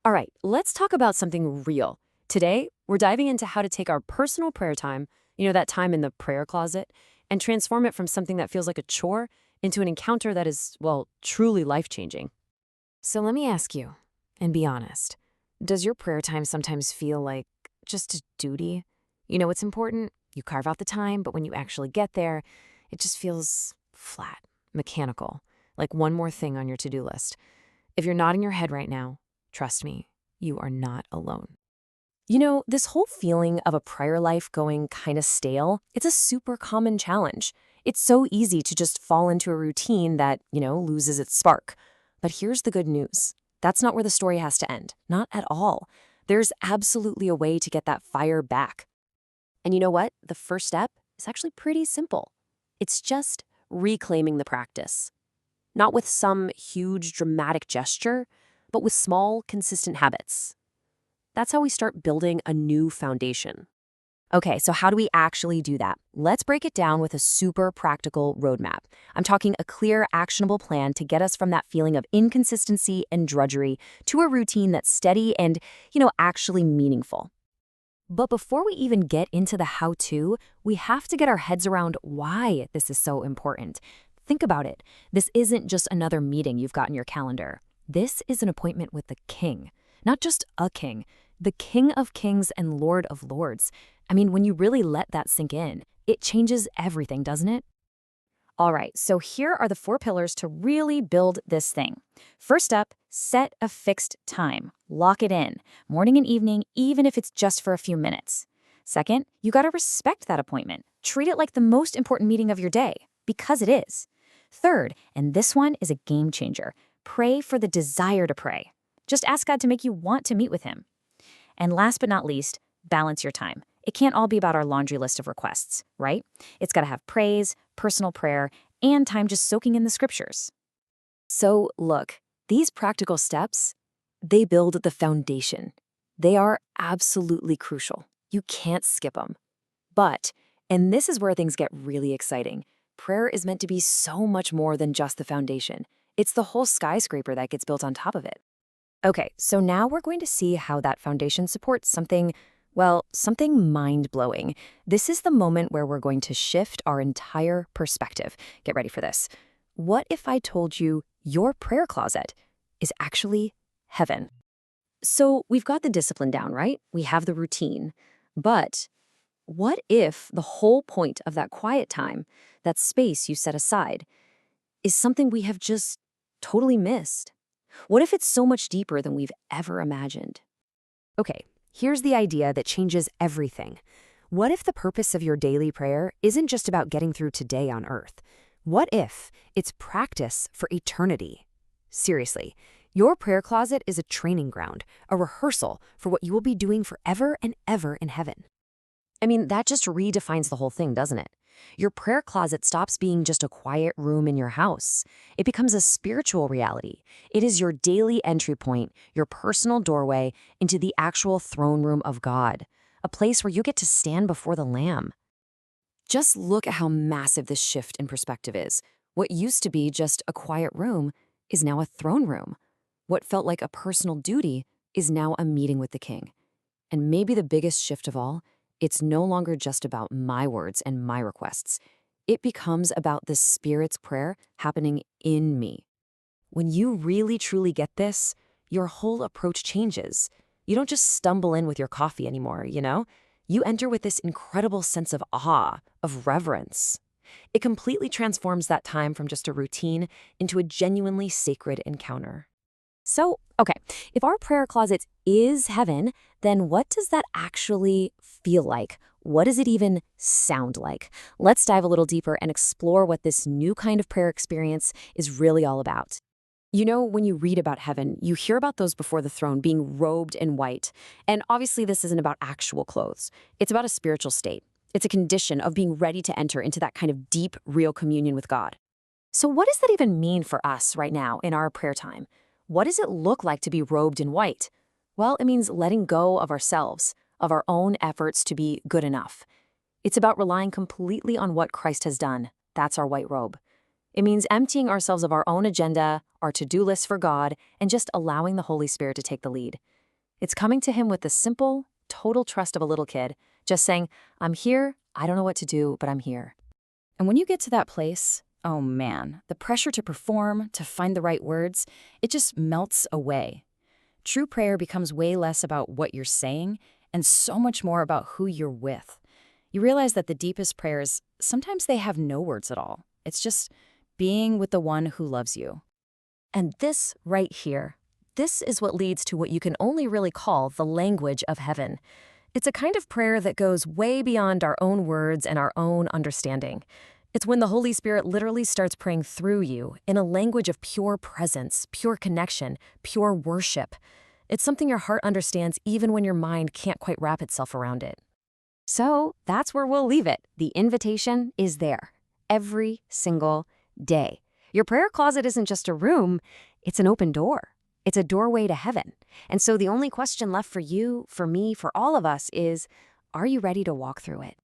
All right, let's talk about something real. Today, we're diving into how to take our personal prayer time, that time in the prayer closet, and transform it from something that feels like a chore into an encounter that is, well, truly life changing. So let me ask you, and be honest, does your prayer time sometimes feel like just a duty? You know it's important, you carve out the time, but when you actually get there, it just feels flat, mechanical, like one more thing on your to do list. If you're nodding your head right now, trust me, you are not alone. This whole feeling of a prior life going kind of stale, it's a super common challenge. It's so easy to just fall into a routine that, loses its spark. But here's the good news. That's not where the story has to end. Not at all. There's absolutely a way to get that fire back. And you know what? The first step is actually pretty simple. It's just reclaiming the practice. Not with some huge dramatic gesture, but with small, consistent habits. That's how we start building a new foundation. Okay, so how do we actually do that? Let's break it down with a super practical roadmap. I'm talking a clear, actionable plan to get us from that feeling of inconsistency and drudgery to a routine that's steady and, actually meaningful. But before we even get into the how-to, we have to get our heads around why this is so important. Think about it. This isn't just another meeting you've got in your calendar. This is an appointment with the king. Not just a king, the King of Kings and Lord of Lords. I mean, when you really let that sink in, it changes everything, doesn't it? All right, so here are the four pillars to really build this thing. First up, set a fixed time. Lock it in, morning and evening, even if it's just for a few minutes. Second, you got to respect that appointment. Treat it like the most important meeting of your day, because it is. Third, and this one is a game changer, pray for the desire to pray. Just ask God to make you want to meet with Him. And last but not least, balance your time. It can't all be about our laundry list of requests, right? It's got to have praise, personal prayer, and time just soaking in the scriptures. So look, these practical steps, they build the foundation. They are absolutely crucial. You can't skip them. But, and this is where things get really exciting, prayer is meant to be so much more than just the foundation. It's the whole skyscraper that gets built on top of it. Okay, so now we're going to see how that foundation supports something, well, something mind-blowing. This is the moment where we're going to shift our entire perspective. Get ready for this. What if I told you your prayer closet is actually heaven? So we've got the discipline down, right? We have the routine. But what if the whole point of that quiet time, that space you set aside, is something we have just totally missed? What if it's so much deeper than we've ever imagined? Okay, here's the idea that changes everything. What if the purpose of your daily prayer isn't just about getting through today on earth? What if it's practice for eternity? Seriously, your prayer closet is a training ground, a rehearsal for what you will be doing forever and ever in heaven. I mean, that just redefines the whole thing, doesn't it? Your prayer closet stops being just a quiet room in your house. It becomes a spiritual reality. It is your daily entry point, your personal doorway into the actual throne room of God, a place where you get to stand before the Lamb. Just look at how massive this shift in perspective is. What used to be just a quiet room is now a throne room. What felt like a personal duty is now a meeting with the King. And maybe the biggest shift of all, it's no longer just about my words and my requests. It becomes about the Spirit's prayer happening in me. When you really truly get this, your whole approach changes. You don't just stumble in with your coffee anymore, You enter with this incredible sense of awe, of reverence. It completely transforms that time from just a routine into a genuinely sacred encounter. So, okay, if our prayer closet is heaven, then what does that actually feel like? What does it even sound like? Let's dive a little deeper and explore what this new kind of prayer experience is really all about. When you read about heaven, you hear about those before the throne being robed in white. And obviously, this isn't about actual clothes. It's about a spiritual state. It's a condition of being ready to enter into that kind of deep, real communion with God. So what does that even mean for us right now in our prayer time? What does it look like to be robed in white? Well, it means letting go of ourselves, of our own efforts to be good enough. It's about relying completely on what Christ has done. That's our white robe. It means emptying ourselves of our own agenda, our to-do list for God, and just allowing the Holy Spirit to take the lead. It's coming to Him with the simple, total trust of a little kid, just saying, I'm here, I don't know what to do, but I'm here. And when you get to that place, oh man, the pressure to perform, to find the right words, it just melts away. True prayer becomes way less about what you're saying and so much more about who you're with. You realize that the deepest prayers, sometimes they have no words at all. It's just being with the one who loves you. And this right here, this is what leads to what you can only really call the language of heaven. It's a kind of prayer that goes way beyond our own words and our own understanding. It's when the Holy Spirit literally starts praying through you in a language of pure presence, pure connection, pure worship. It's something your heart understands even when your mind can't quite wrap itself around it. So that's where we'll leave it. The invitation is there every single day. Your prayer closet isn't just a room, it's an open door. It's a doorway to heaven. And so the only question left for you, for me, for all of us is, are you ready to walk through it?